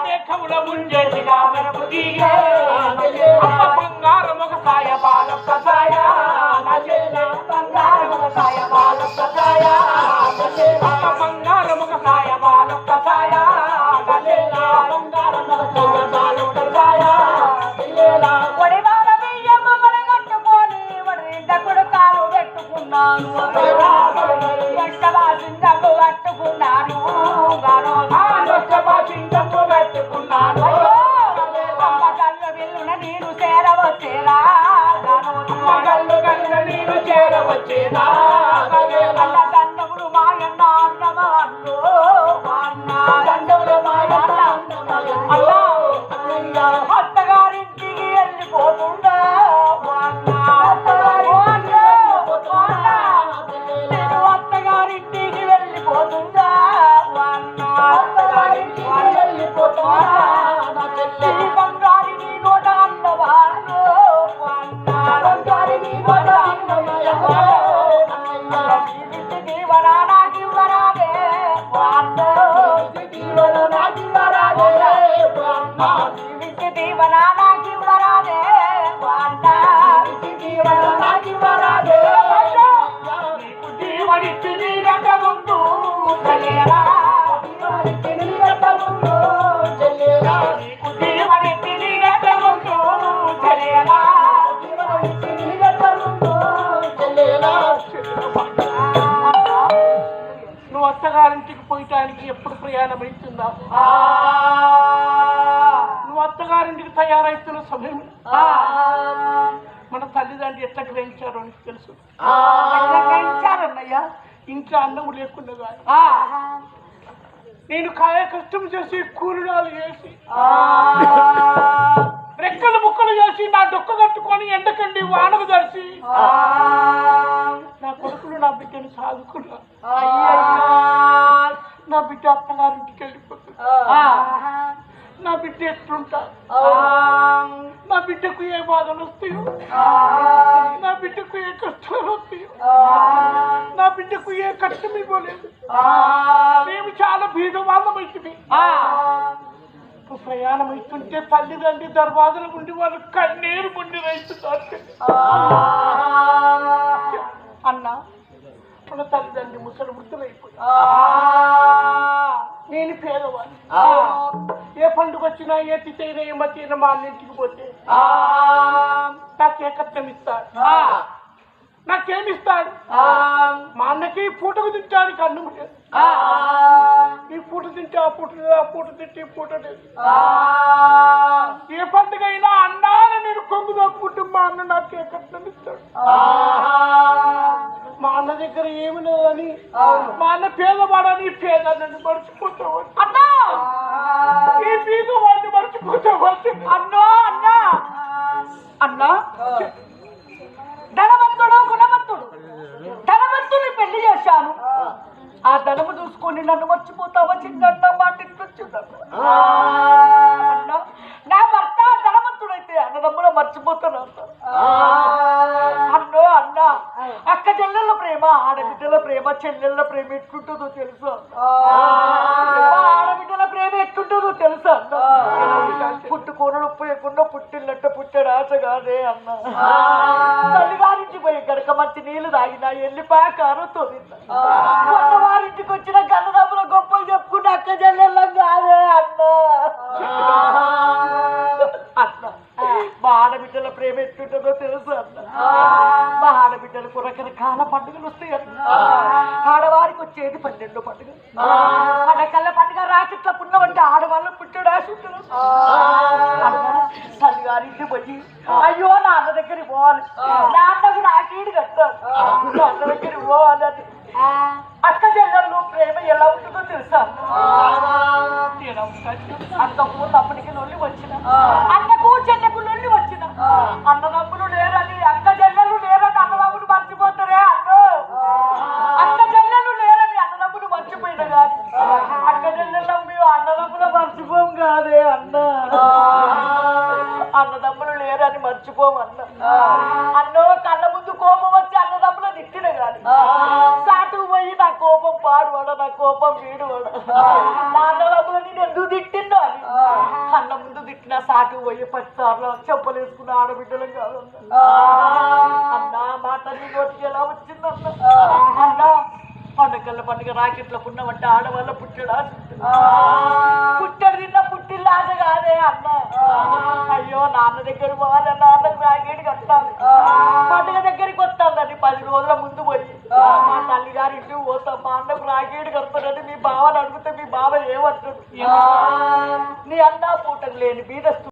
మేఘముల ముంజేసి బంగారం ఒక సాయ బాలం సాయ బంగారం ఒక సాయ బాలం సాయ బంగారం ఒక సాయ బాలం సాయ బంగారం ఒక సాయ బాలం సాయ ఒడివాల బియ్యమ్మ పడగట్టుకొని వడింట కొడుకాలు పెట్టుకున్నాను సింగము కట్టుకున్నాను పెట్టుకున్నాను బిల్లున నీరు చేరవచ్చేరా గల్లు గల్లు నీరు చేరవచ్చేనా దండములు మాయన్న అన్నమా అన్ను దండములు మాయన్న అత్తగారింటికి వెళ్ళిపోతుందా నేను అత్తగారింటికి వెళ్ళిపోతుందా బంగారిని నోట అన్నవాళ్ళు దీవరా నాకివ్వరాదే దీవరా నాకివ్వరాదే నీకు దీవనిచ్చి నీరక ముందు చెల్లేరా నీకు దీవనిచ్చి నీరక ముందు చెల్లేరా నువ్వు అత్తగారింటికి పోయటానికి ఎప్పుడు ప్రయాణం అవుతున్నావు నువ్వు అత్తగారింటికి తయారైతున్న సమయం మన తల్లిదండ్రులు ఎట్లా గ్రహించారో నీకు తెలుసు గ్రహించారన్నయ్యా ఇంకా అన్నం లేకుండా కాదు నేను కాయ కష్టం చేసి కూలినాలు చేసి రెక్కలు ముక్కలు చేసి నా డొక్క కట్టుకొని ఎండకండి వానకు దర్శి నా కొడుకులు నా బిడ్డను సాదుకున్నా నా బిడ్డ అత్తగారింటికి వెళ్ళిపోతుంది నా బిడ్డ ఎట్లుంటా నా బిడ్డకు ఏ బాధలు వస్తాయో నా బిడ్డకు ఏ కష్టాలు వస్తాయో నా బిడ్డకు ఏ కష్టం ఇవ్వలేదు మేము చాలా భేదవాదం అవుతుంది ప్రయాణం అవుతుంటే తల్లిదండ్రి దర్వాజల నుండి వాళ్ళు కన్నీరు ముండి రైతున్నారు అన్న మన తల్లిదండ్రి ముసలి వృద్ధులైపోయి నేను పేదవాడిని ఏ పండుగ వచ్చినా ఏ తిథైనా ఏ మధ్యన మా అన్నింటికి పోతే నాకే కట్నం ఇస్తాడు నాకేమిస్తాడు మా అన్నకి పూటకు తింటానికి అన్నం లేదు ఈ పూట తింటే ఆ పూట లేదు ఆ పూట తింటే ఈ పూట లేదు ఏ పండుగ అయినా అన్నాను నేను కొంగు తప్పుకుంటే మా అన్న నాకే కట్నం ఇస్తాడు మా అన్న దగ్గర ఏమి లేదని మా అన్న పేదవాడని పేద నన్ను మర్చిపోతావు అన్నా ఈ పేదవాడిని మర్చిపోతావు అన్నా అన్నా అన్నా ధనవంతుడు గుణవంతుడు ధనవంతుని పెళ్లి చేశాను ఆ ధనము చూసుకొని నన్ను మర్చిపోతావా చిన్న మాట అన్నా నా భర్త ధనవంతుడైతే అన్నదమ్ముల మర్చిపోతాను అన్నో అన్నా అక్క చెల్లెళ్ళ ప్రేమ ఆడబిడ్డల ప్రేమ చెల్లెళ్ళ ప్రేమ ఎట్లుంటుందో తెలుసా ఆడబిడ్డల ప్రేమ ఎట్లుంటుందో తెలుసా అన్న పుట్టుకోనలు పోయకుండా పుట్టినట్టు పుట్టాడు ఆశగానే అన్న తల్లిగారించి పోయి గడక మంచి నీళ్లు తాగినా వెళ్ళిపోయా కారుతో కొత్త వారింటికి వచ్చిన గన్నదమ్ముల గొప్పలు చెప్పుకుంటే అక్క చెల్లెళ్ళం కాదే అన్న అన్న మా ఆడబిడ్డల ప్రేమ ఎట్టుంటుందో తెలుసు అన్న మా ఆడబిడ్డలకు రకరకాల పండుగలు వస్తాయి అన్న ఆడవారికి వచ్చేది 12 పండుగ ఆడకల్ల పండుగ రాకెట్ల పుణ్యమంటే ఆడవాళ్ళు పుట్టాడు ఆశ ఉంటుంది తల్లిగారింటి పోయి అయ్యో నాన్న దగ్గరికి పోవాలి నాన్నకు నాకీడు కట్టాలి నాన్న దగ్గరికి పోవాలని అక్క చెల్లెళ్ళు ప్రేమ ఎలా ఉంటుందో తెలుసా అన్నకు తప్పటికి నొల్లి వచ్చిన అన్నకు చెల్లెకు నొల్లి వచ్చిన అన్నదమ్ములు లేరని అక్క చెల్లెలు లేరని అన్నదమ్ములు మర్చిపోతారే అన్న అక్క చెల్లెలు లేరని అన్నదమ్ములు మర్చిపోయిన కాదు అక్క చెల్లెలు మేము అన్నదమ్ములు మర్చిపోం కాదే అన్న అన్నదమ్ములు లేరని మర్చిపోమన్న అన్నో కళ్ళ ముందు కోపం వచ్చి అన్నదమ్ములు తిట్టిన కాదు సాటు పోయి నా కోపం పాడువాడ నా కోపం వీడువాడ నాన్న ఎందుకు తిట్టిందో అని అన్న ముందు తిట్టిన సాటు పోయి 10 సార్లు చెప్పులు వేసుకున్న ఆడబిడ్డలు కాదు అన్న మాట నీ నోటికి ఎలా వచ్చిందన్న అన్న పండుగల పండుగ రాకెట్ల పున్నమంటే ఆడవాళ్ళ పుట్టడా పుట్టడు తిన్న పుట్టిల్లు ఆశ కాదే అన్న అయ్యో నాన్న దగ్గర పోవాలి నాన్నకు రాకెట్ కట్టాలి పండుగ దగ్గరికి వస్తాందని 10 రోజుల ముందు పోయి మా తల్లి గారి ఇంటికి పోతాం మా అన్నకు రాకెట్ కడతానని మీ బావని అడిగితే మీ బావ ఏమంటాడు నీ అన్న పూటకు లేని బీద